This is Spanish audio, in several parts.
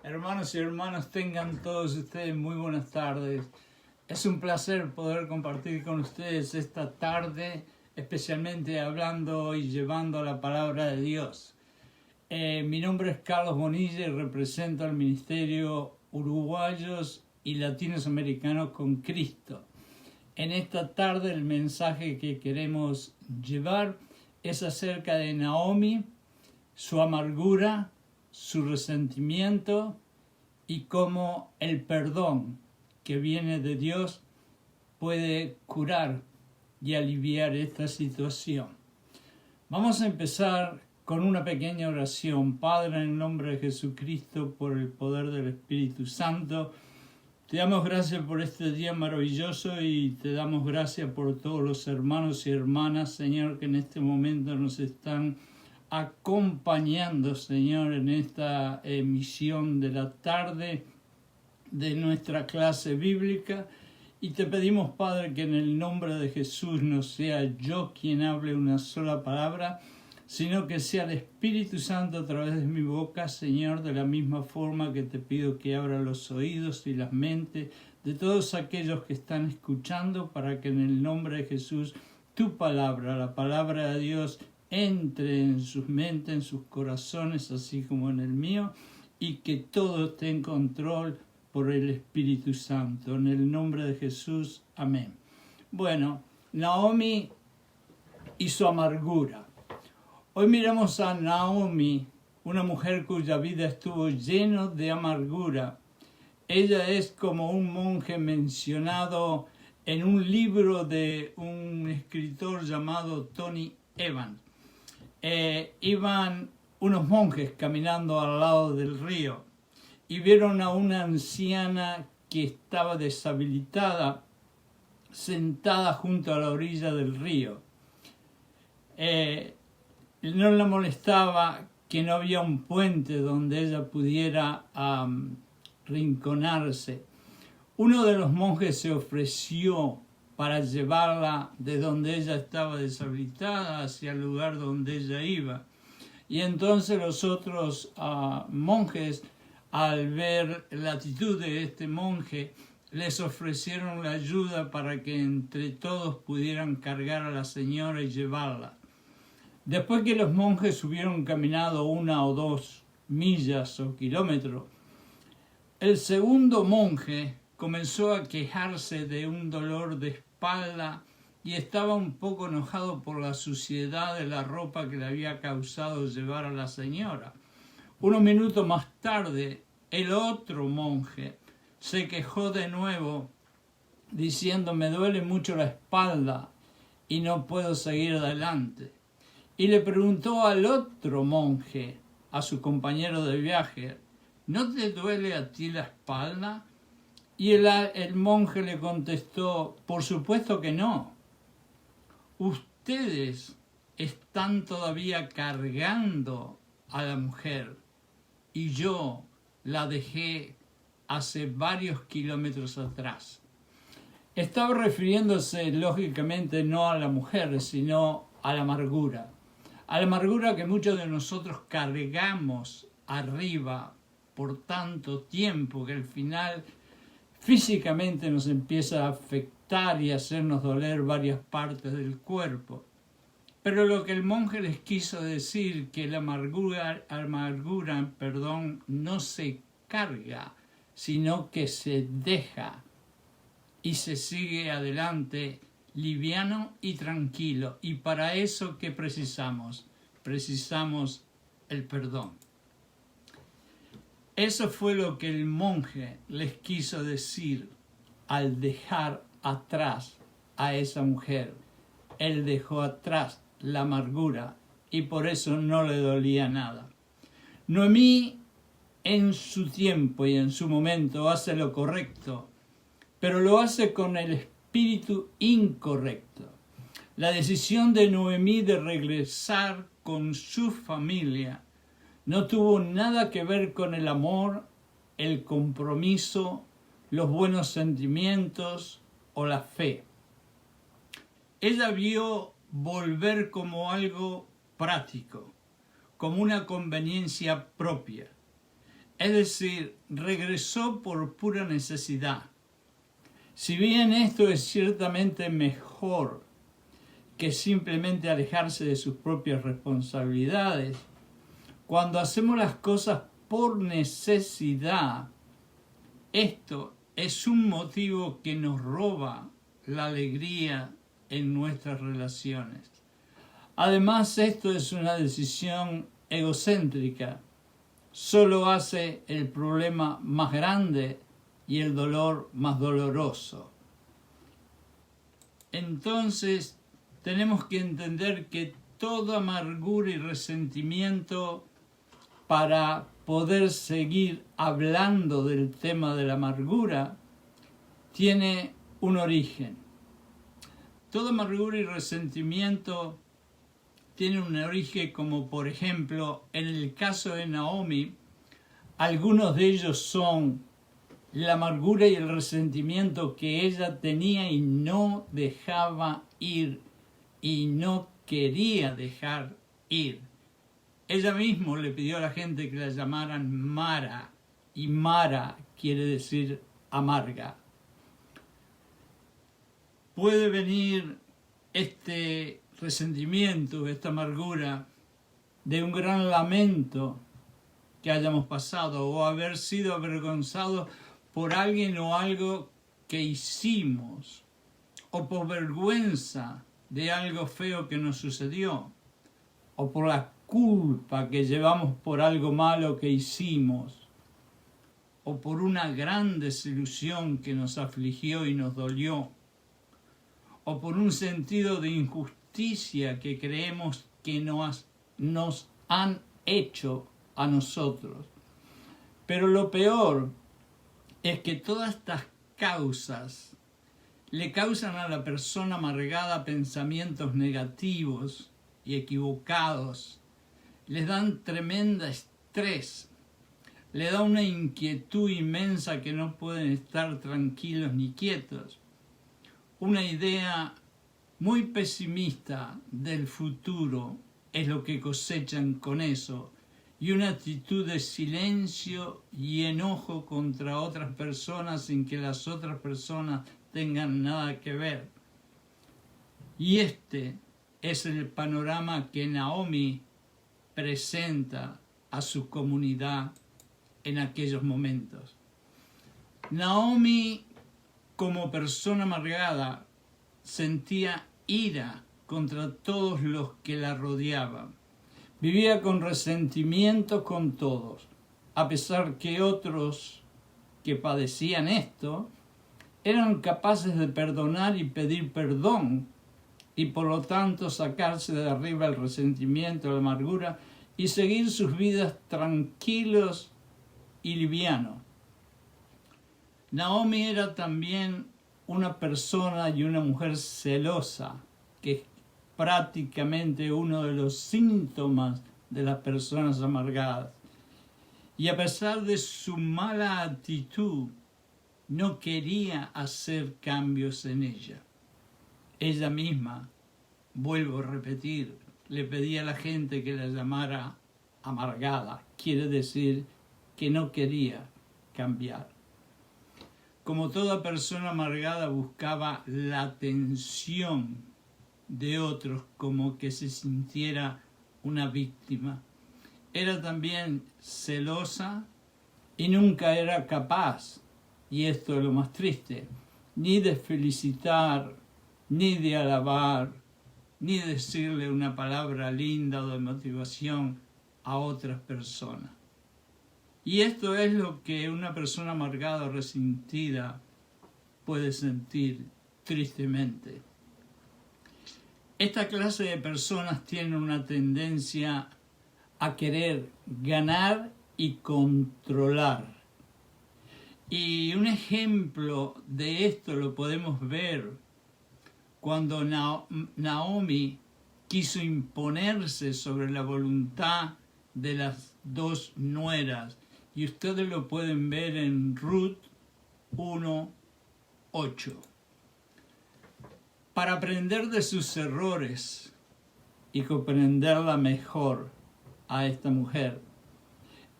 Hermanos y hermanas, tengan todos ustedes muy buenas tardes. Es un placer poder compartir con ustedes esta tarde, especialmente hablando y llevando la palabra de Dios. Mi nombre es Carlos Bonilla y represento al Ministerio Uruguayos y Latinos Americanos con Cristo. En esta tarde el mensaje que queremos llevar es acerca de Naomi, su amargura, su resentimiento y cómo el perdón que viene de Dios puede curar y aliviar esta situación. Vamos a empezar con una pequeña oración. Padre, en el nombre de Jesucristo, por el poder del Espíritu Santo, te damos gracias por este día maravilloso y te damos gracias por todos los hermanos y hermanas, Señor, que en este momento nos están acompañando, Señor, en esta emisión de la tarde de nuestra clase bíblica. Y te pedimos, Padre, que en el nombre de Jesús no sea yo quien hable una sola palabra, sino que sea el Espíritu Santo a través de mi boca, Señor, de la misma forma que te pido que abra los oídos y las mentes de todos aquellos que están escuchando, para que en el nombre de Jesús tu palabra, la palabra de Dios, entre en sus mentes, en sus corazones, así como en el mío, y que todo esté en control por el Espíritu Santo. En el nombre de Jesús, amén. Bueno, Naomi y su amargura. Hoy miramos a Naomi, una mujer cuya vida estuvo llena de amargura. Ella es como un monje mencionado en un libro de un escritor llamado Tony Evans. Iban unos monjes caminando al lado del río y vieron a una anciana que estaba deshabilitada sentada junto a la orilla del río. No la molestaba que no había un puente donde ella pudiera rinconarse. Uno de los monjes se ofreció para llevarla de donde ella estaba deshabilitada hacia el lugar donde ella iba. Y entonces los otros monjes, al ver la actitud de este monje, les ofrecieron la ayuda para que entre todos pudieran cargar a la señora y llevarla. Después que los monjes hubieron caminado 1 o 2 millas o kilómetros, el segundo monje comenzó a quejarse de un dolor de espalda y estaba un poco enojado por la suciedad de la ropa que le había causado llevar a la señora. Unos minutos más tarde, el otro monje se quejó de nuevo, diciendo: me duele mucho la espalda y no puedo seguir adelante. Y le preguntó al otro monje, a su compañero de viaje: ¿no te duele a ti la espalda? Y el monje le contestó: por supuesto que no. Ustedes están todavía cargando a la mujer y yo la dejé hace varios kilómetros atrás. Estaba refiriéndose lógicamente no a la mujer, sino a la amargura. A la amargura que muchos de nosotros cargamos arriba por tanto tiempo que al final físicamente nos empieza a afectar y a hacernos doler varias partes del cuerpo. Pero lo que el monje les quiso decir, que la amargura, no se carga, sino que se deja y se sigue adelante liviano y tranquilo. Y para eso, ¿qué precisamos? Precisamos el perdón. Eso fue lo que el monje les quiso decir al dejar atrás a esa mujer. Él dejó atrás la amargura y por eso no le dolía nada. Noemí en su tiempo y en su momento hace lo correcto, pero lo hace con el espíritu incorrecto. La decisión de Noemí de regresar con su familia no tuvo nada que ver con el amor, el compromiso, los buenos sentimientos o la fe. Ella vio volver como algo práctico, como una conveniencia propia. Es decir, regresó por pura necesidad. Si bien esto es ciertamente mejor que simplemente alejarse de sus propias responsabilidades, cuando hacemos las cosas por necesidad, esto es un motivo que nos roba la alegría en nuestras relaciones. Además, esto es una decisión egocéntrica. Solo hace el problema más grande y el dolor más doloroso. Entonces, tenemos que entender que toda amargura y resentimiento, para poder seguir hablando del tema de la amargura, tiene un origen. Toda amargura y resentimiento tiene un origen, como por ejemplo, en el caso de Naomi, algunos de ellos son la amargura y el resentimiento que ella tenía y no dejaba ir y no quería dejar ir. Ella misma le pidió a la gente que la llamaran Mara, y Mara quiere decir amarga. Puede venir este resentimiento, esta amargura, de un gran lamento que hayamos pasado o haber sido avergonzados por alguien o algo que hicimos, o por vergüenza de algo feo que nos sucedió, o por la culpa que llevamos por algo malo que hicimos, o por una gran desilusión que nos afligió y nos dolió, o por un sentido de injusticia que creemos que nos han hecho a nosotros. Pero lo peor es que todas estas causas le causan a la persona amargada pensamientos negativos y equivocados, les dan tremenda estrés, le da una inquietud inmensa que no pueden estar tranquilos ni quietos, una idea muy pesimista del futuro es lo que cosechan con eso, y una actitud de silencio y enojo contra otras personas sin que las otras personas tengan nada que ver. Y este es el panorama que Naomi presenta a su comunidad en aquellos momentos. Naomi, como persona amargada, sentía ira contra todos los que la rodeaban. Vivía con resentimiento con todos, a pesar que otros que padecían esto eran capaces de perdonar y pedir perdón, y por lo tanto sacarse de arriba el resentimiento, la amargura, y seguir sus vidas tranquilos y livianos. Naomi era también una persona y una mujer celosa, que es prácticamente uno de los síntomas de las personas amargadas. Y a pesar de su mala actitud, no quería hacer cambios en ella. Ella misma, vuelvo a repetir, le pedía a la gente que la llamara amargada. Quiere decir que no quería cambiar. Como toda persona amargada, buscaba la atención de otros, como que se sintiera una víctima. Era también celosa y nunca era capaz, y esto es lo más triste, ni de felicitar, ni de alabar, ni decirle una palabra linda o de motivación a otras personas. Y esto es lo que una persona amargada o resentida puede sentir tristemente. Esta clase de personas tienen una tendencia a querer ganar y controlar. Y un ejemplo de esto lo podemos ver cuando Naomi quiso imponerse sobre la voluntad de las dos nueras. Y ustedes lo pueden ver en Ruth 1:8. Para aprender de sus errores y comprenderla mejor a esta mujer,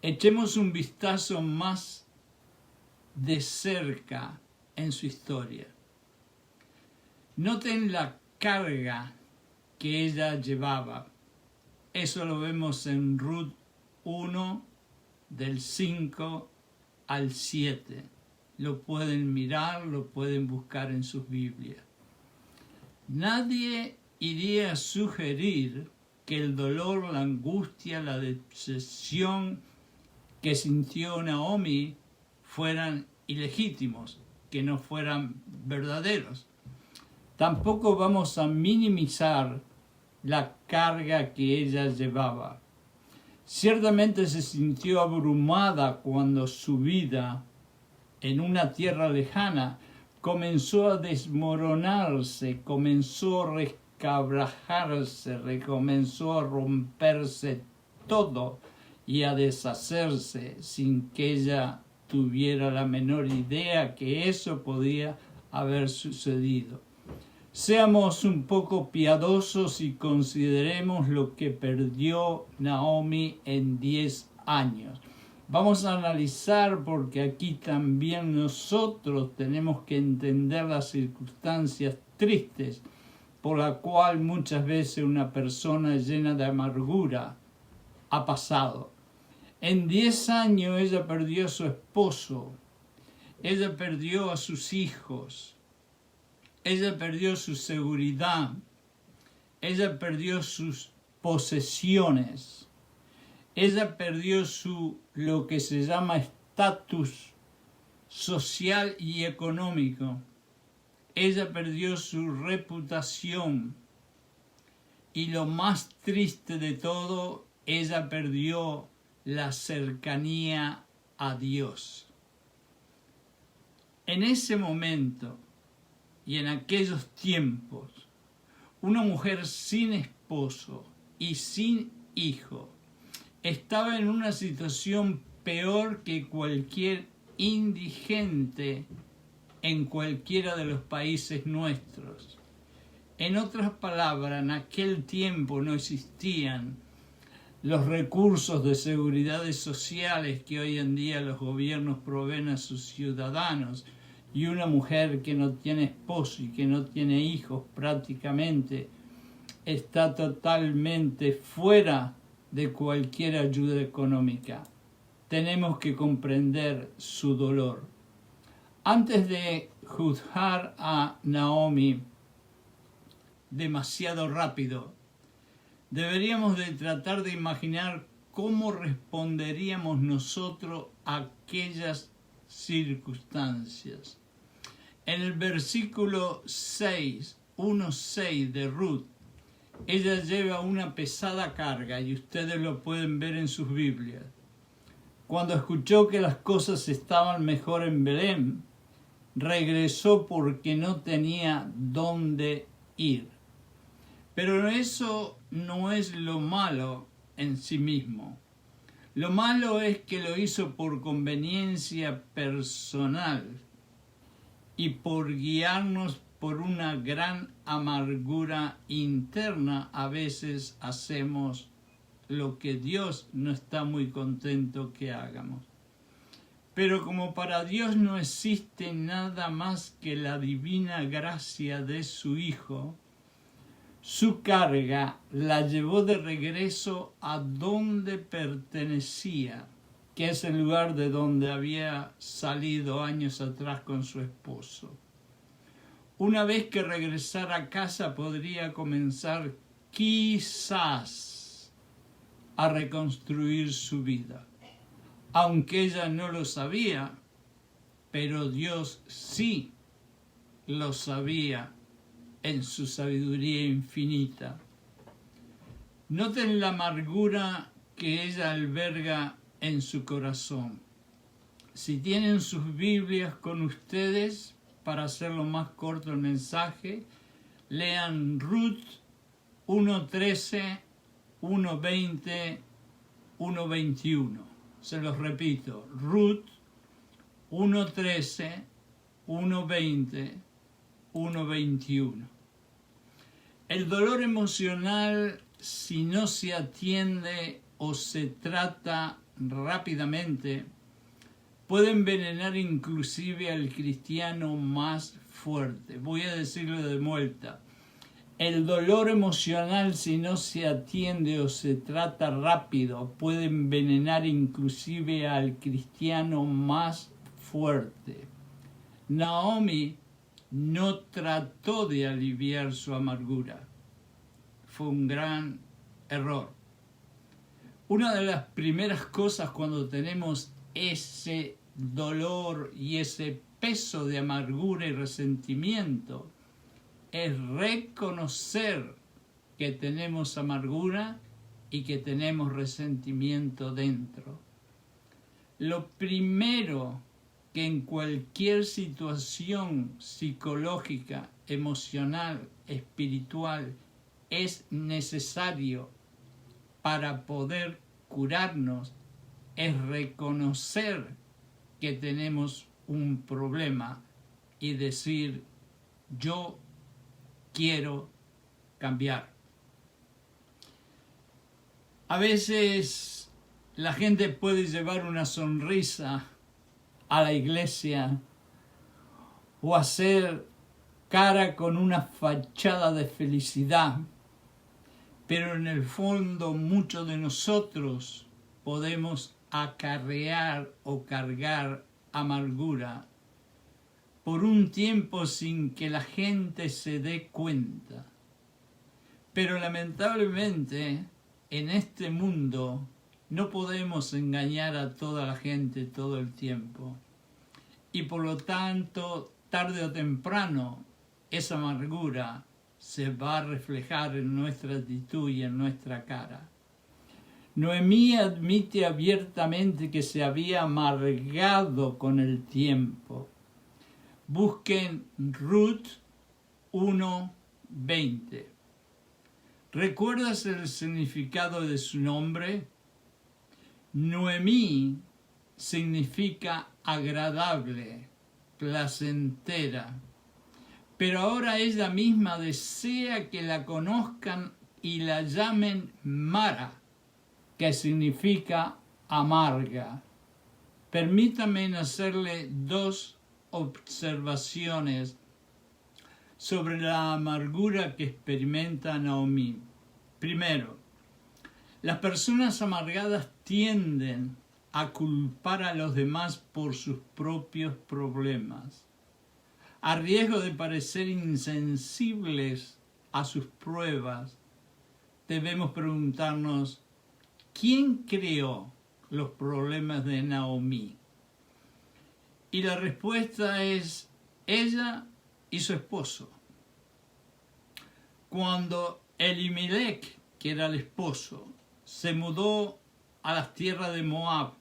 echemos un vistazo más de cerca en su historia. Noten la carga que ella llevaba. Eso lo vemos en Ruth 1, del 5 al 7. Lo pueden mirar, lo pueden buscar en sus Biblias. Nadie iría a sugerir que el dolor, la angustia, la decepción que sintió Naomi fueran ilegítimos, que no fueran verdaderos. Tampoco vamos a minimizar la carga que ella llevaba. Ciertamente se sintió abrumada cuando su vida en una tierra lejana comenzó a desmoronarse, comenzó a resquebrajarse, recomenzó a romperse todo y a deshacerse sin que ella tuviera la menor idea que eso podía haber sucedido. Seamos un poco piadosos y consideremos lo que perdió Naomi en 10 años. Vamos a analizar porque aquí también nosotros tenemos que entender las circunstancias tristes por la cual muchas veces una persona llena de amargura ha pasado. En 10 años ella perdió a su esposo, ella perdió a sus hijos, ella perdió su seguridad, ella perdió sus posesiones, ella perdió lo que se llama estatus social y económico, ella perdió su reputación y lo más triste de todo, ella perdió la cercanía a Dios. En ese momento y en aquellos tiempos, una mujer sin esposo y sin hijo estaba en una situación peor que cualquier indigente en cualquiera de los países nuestros. En otras palabras, en aquel tiempo no existían los recursos de seguridades sociales que hoy en día los gobiernos proveen a sus ciudadanos, y una mujer que no tiene esposo y que no tiene hijos prácticamente está totalmente fuera de cualquier ayuda económica. Tenemos que comprender su dolor. Antes de juzgar a Naomi demasiado rápido, deberíamos de tratar de imaginar cómo responderíamos nosotros a aquellas circunstancias. En el versículo 1:6 de Ruth, ella lleva una pesada carga y ustedes lo pueden ver en sus Biblias. Cuando escuchó que las cosas estaban mejor en Belén, regresó porque no tenía dónde ir. Pero eso no es lo malo en sí mismo. Lo malo es que lo hizo por conveniencia personal y por guiarnos por una gran amargura interna. A veces hacemos lo que Dios no está muy contento que hagamos. Pero como para Dios no existe nada más que la divina gracia de su Hijo, su carga la llevó de regreso a donde pertenecía, que es el lugar de donde había salido años atrás con su esposo. Una vez que regresara a casa podría comenzar quizás a reconstruir su vida, aunque ella no lo sabía, pero Dios sí lo sabía en su sabiduría infinita. Noten la amargura que ella alberga en su corazón. Si tienen sus Biblias con ustedes, para hacerlo más corto el mensaje, lean Ruth 1:13, 1:20, 1:21. Se los repito, Ruth 1:13, 1:20, 1:21. El dolor emocional, si no se atiende o se trata rápidamente, puede envenenar inclusive al cristiano más fuerte. Voy a decirlo de vuelta. El dolor emocional, si no se atiende o se trata rápido, puede envenenar inclusive al cristiano más fuerte. Naomi no trató de aliviar su amargura. Fue un gran error. Una de las primeras cosas cuando tenemos ese dolor y ese peso de amargura y resentimiento es reconocer que tenemos amargura y que tenemos resentimiento dentro. Lo primero que en cualquier situación psicológica, emocional, espiritual, es necesario para poder curarnos es reconocer que tenemos un problema y decir, yo quiero cambiar. A veces la gente puede llevar una sonrisa a la iglesia o hacer cara con una fachada de felicidad, pero en el fondo muchos de nosotros podemos acarrear o cargar amargura por un tiempo sin que la gente se dé cuenta. Pero lamentablemente en este mundo no podemos engañar a toda la gente todo el tiempo. Y por lo tanto, tarde o temprano, esa amargura se va a reflejar en nuestra actitud y en nuestra cara. Noemí admite abiertamente que se había amargado con el tiempo. Busquen Ruth 1:20. ¿Recuerdas el significado de su nombre? Noemí significa agradable, placentera. Pero ahora ella misma desea que la conozcan y la llamen Mara, que significa amarga. Permítanme hacerle dos observaciones sobre la amargura que experimenta Naomi. Primero, las personas amargadas tienden a culpar a los demás por sus propios problemas. A riesgo de parecer insensibles a sus pruebas, debemos preguntarnos, ¿quién creó los problemas de Naomi? Y la respuesta es ella y su esposo. Cuando Elimelech, que era el esposo, se mudó a las tierras de Moab,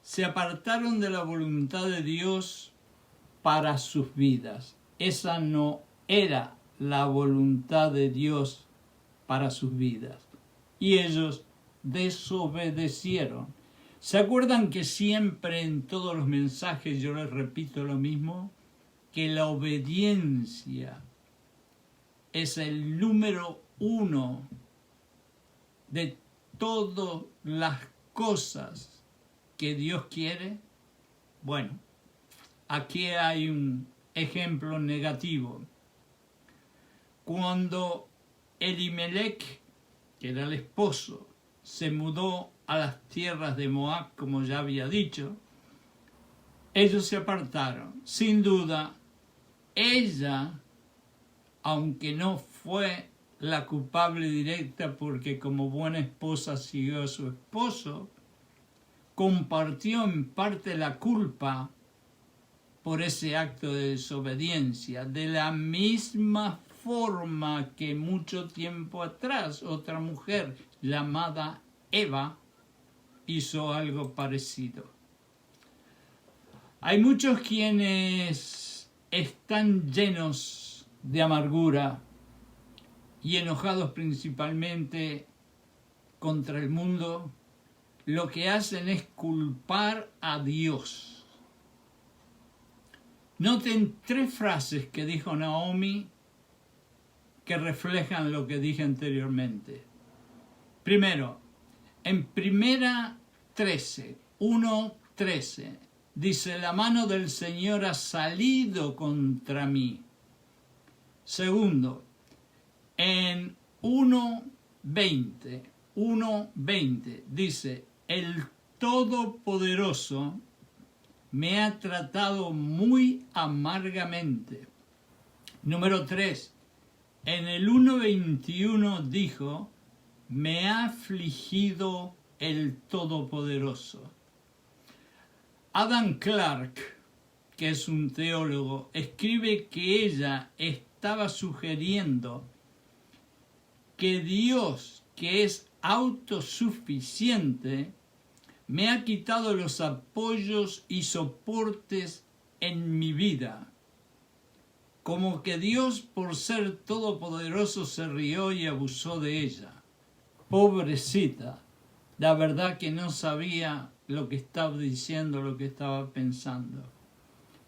se apartaron de la voluntad de Dios para sus vidas. Esa no era la voluntad de Dios para sus vidas. Y ellos desobedecieron. ¿Se acuerdan que siempre en todos los mensajes yo les repito lo mismo? Que la obediencia es el número uno de todas las cosas que Dios quiere. Bueno, aquí hay un ejemplo negativo. Cuando Elimelech, que era el esposo, se mudó a las tierras de Moab, como ya había dicho, ellos se apartaron. Sin duda, ella, aunque no fue la culpable directa porque como buena esposa siguió a su esposo, compartió en parte la culpa por ese acto de desobediencia, de la misma forma que mucho tiempo atrás otra mujer llamada Eva hizo algo parecido. Hay muchos quienes están llenos de amargura y enojados principalmente contra el mundo. Lo que hacen es culpar a Dios. Noten tres frases que dijo Naomi que reflejan lo que dije anteriormente. Primero, en 1 1:13. Dice, la mano del Señor ha salido contra mí. Segundo, en 1:20 dice, el Todopoderoso me ha tratado muy amargamente. Número 3, en el 1:21 dijo, me ha afligido el Todopoderoso. Adam Clarke, que es un teólogo, escribe que ella estaba sugiriendo que Dios, que es autosuficiente, me ha quitado los apoyos y soportes en mi vida. Como que Dios, por ser todopoderoso, se rió y abusó de ella. Pobrecita, la verdad que no sabía lo que estaba diciendo, lo que estaba pensando.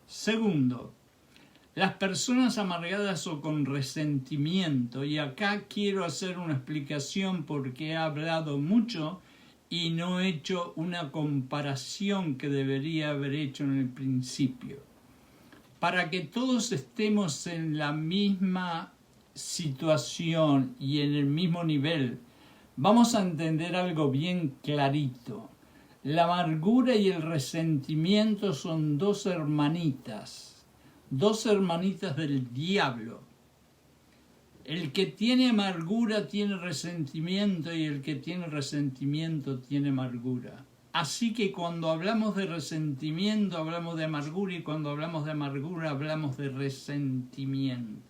Segundo, las personas amargadas o con resentimiento, y acá quiero hacer una explicación porque he hablado mucho y no he hecho una comparación que debería haber hecho en el principio. Para que todos estemos en la misma situación y en el mismo nivel, vamos a entender algo bien clarito. La amargura y el resentimiento son dos hermanitas del diablo. El que tiene amargura tiene resentimiento y el que tiene resentimiento tiene amargura. Así que cuando hablamos de resentimiento hablamos de amargura y cuando hablamos de amargura hablamos de resentimiento.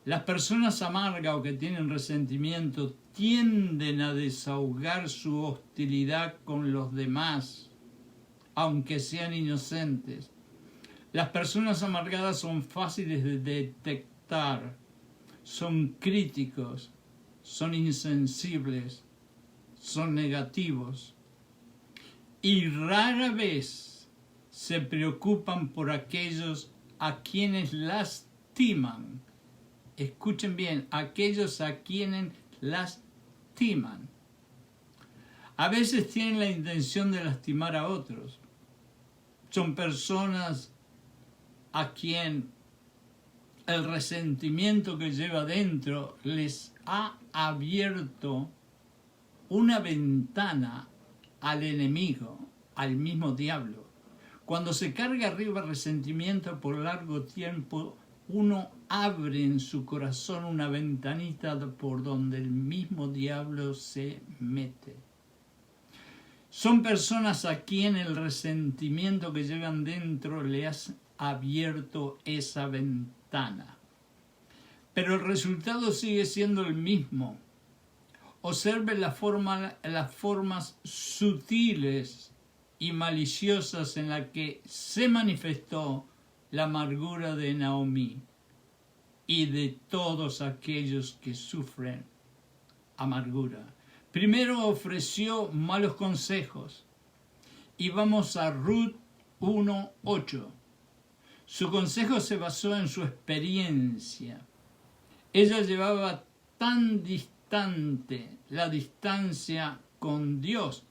Las personas amargas o que tienen resentimiento tienden a desahogar su hostilidad con los demás, aunque sean inocentes. Las personas amargadas son fáciles de detectar, son críticos, son insensibles, son negativos y rara vez se preocupan por aquellos a quienes lastiman. Escuchen bien, aquellos a quienes lastiman. A veces tienen la intención de lastimar a otros. Son personas a quien el resentimiento que lleva dentro les ha abierto una ventana al enemigo, al mismo diablo. Cuando se carga arriba resentimiento por largo tiempo, uno abre en su corazón una ventanita por donde el mismo diablo se mete. Son personas a quien el resentimiento que llevan dentro le ha abierto esa ventana. Pero el resultado sigue siendo el mismo. Observe las formas sutiles y maliciosas en las que se manifestó la amargura de Naomi y de todos aquellos que sufren amargura. Primero ofreció malos consejos y vamos a Ruth 1:8. Su consejo se basó en su experiencia. Ella llevaba tan distante la distancia con Dios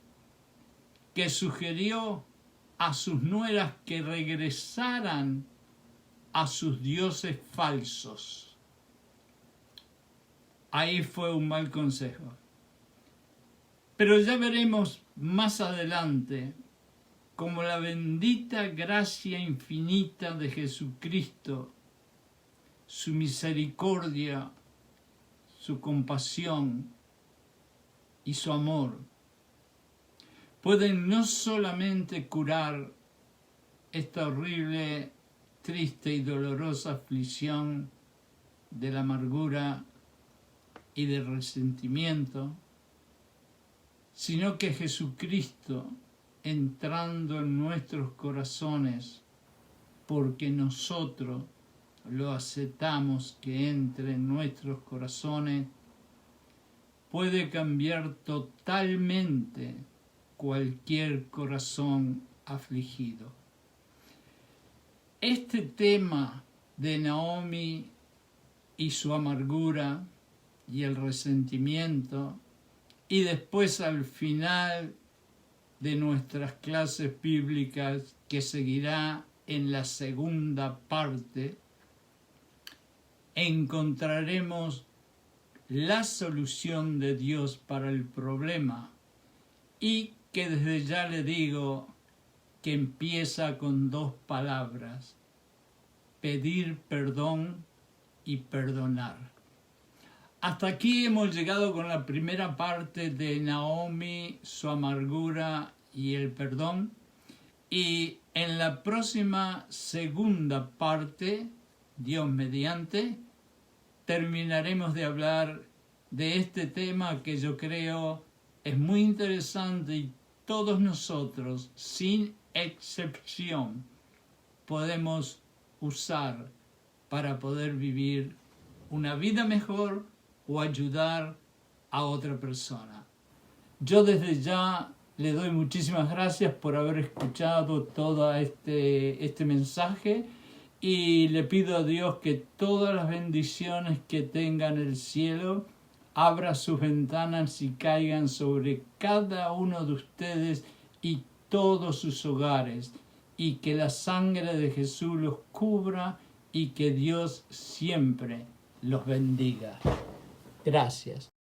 que sugirió a sus nueras que regresaran a sus dioses falsos. Ahí fue un mal consejo. Pero ya veremos más adelante cómo la bendita gracia infinita de Jesucristo, su misericordia, su compasión y su amor pueden no solamente curar esta horrible, triste y dolorosa aflicción de la amargura y del resentimiento, sino que Jesucristo, entrando en nuestros corazones, porque nosotros lo aceptamos que entre en nuestros corazones, puede cambiar totalmente cualquier corazón afligido. Este tema de Naomi y su amargura y el resentimiento, y después al final de nuestras clases bíblicas que seguirá en la segunda parte, encontraremos la solución de Dios para el problema y que desde ya le digo que empieza con dos palabras: pedir perdón y perdonar. Hasta aquí hemos llegado con la primera parte de Naomi, su amargura y el perdón. Y en la próxima segunda parte, Dios mediante, terminaremos de hablar de este tema que yo creo es muy interesante y todos nosotros, sin excepción, podemos usar para poder vivir una vida mejor o ayudar a otra persona. Yo desde ya le doy muchísimas gracias por haber escuchado todo este mensaje y le pido a Dios que todas las bendiciones que tenga en el cielo abra sus ventanas y caigan sobre cada uno de ustedes y todos sus hogares, y que la sangre de Jesús los cubra y que Dios siempre los bendiga. Gracias.